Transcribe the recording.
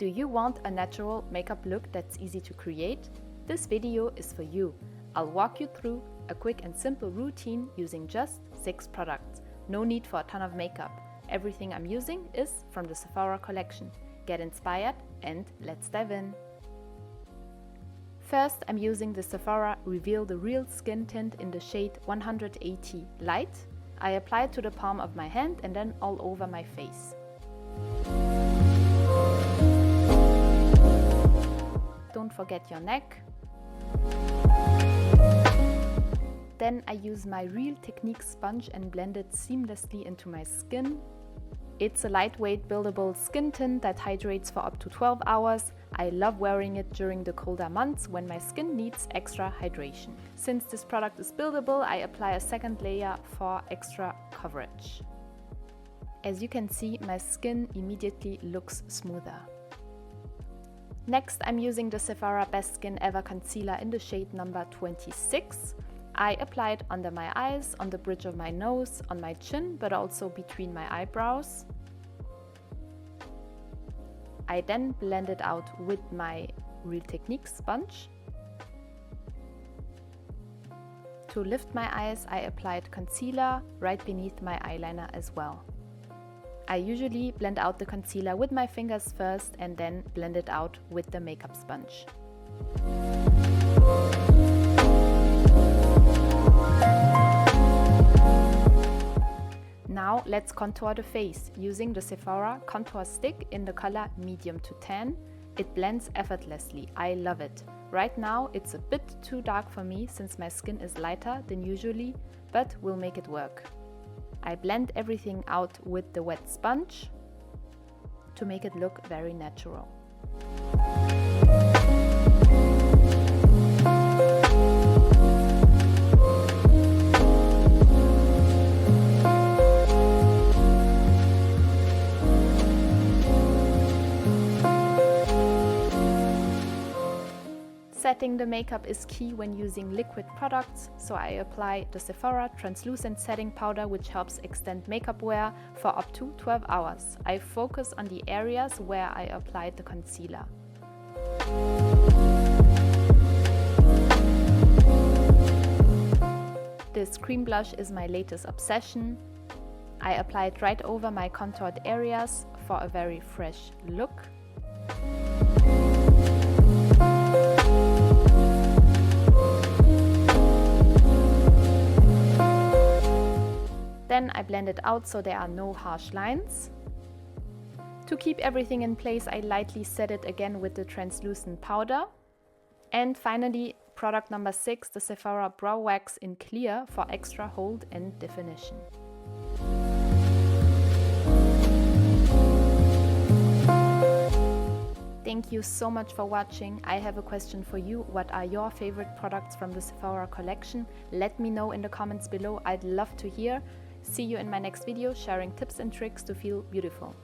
Do you want a natural makeup look that's easy to create? This video is for you. I'll walk you through a quick and simple routine using just 6 products. No need for a ton of makeup. Everything I'm using is from the Sephora collection. Get inspired and let's dive in. First, I'm using the Sephora Reveal the Real Skin tint in the shade 180 Light. I apply it to the palm of my hand and then all over my face. Don't forget your neck. Then I use my Real Technique sponge and blend it seamlessly into my skin. It's a lightweight buildable skin tint that hydrates for up to 12 hours. I love wearing it during the colder months when my skin needs extra hydration. Since this product is buildable, I apply a second layer for extra coverage. As you can see, my skin immediately looks smoother. Next, I'm using the Sephora Best Skin Ever Concealer in the shade number 26. I apply it under my eyes, on the bridge of my nose, on my chin, but also between my eyebrows. I then blend it out with my Real Technique sponge. To lift my eyes, I applied concealer right beneath my eyeliner as well. I usually blend out the concealer with my fingers first and then blend it out with the makeup sponge. Now let's contour the face using the Sephora contour stick in the color medium to tan. It blends effortlessly. I love it. Right now it's a bit too dark for me since my skin is lighter than usually, but we'll make it work. I blend everything out with the wet sponge to make it look very natural. Setting the makeup is key when using liquid products, so I apply the Sephora Translucent Setting Powder, which helps extend makeup wear for up to 12 hours. I focus on the areas where I applied the concealer. This cream blush is my latest obsession. I apply it right over my contoured areas for a very fresh look. Then I blend it out so there are no harsh lines. To keep everything in place, I lightly set it again with the translucent powder. And finally, product number 6, the Sephora Brow Wax in Clear for extra hold and definition. Thank you so much for watching. I have a question for you. What are your favorite products from the Sephora collection? Let me know in the comments below. I'd love to hear. See you in my next video, sharing tips and tricks to feel beautiful.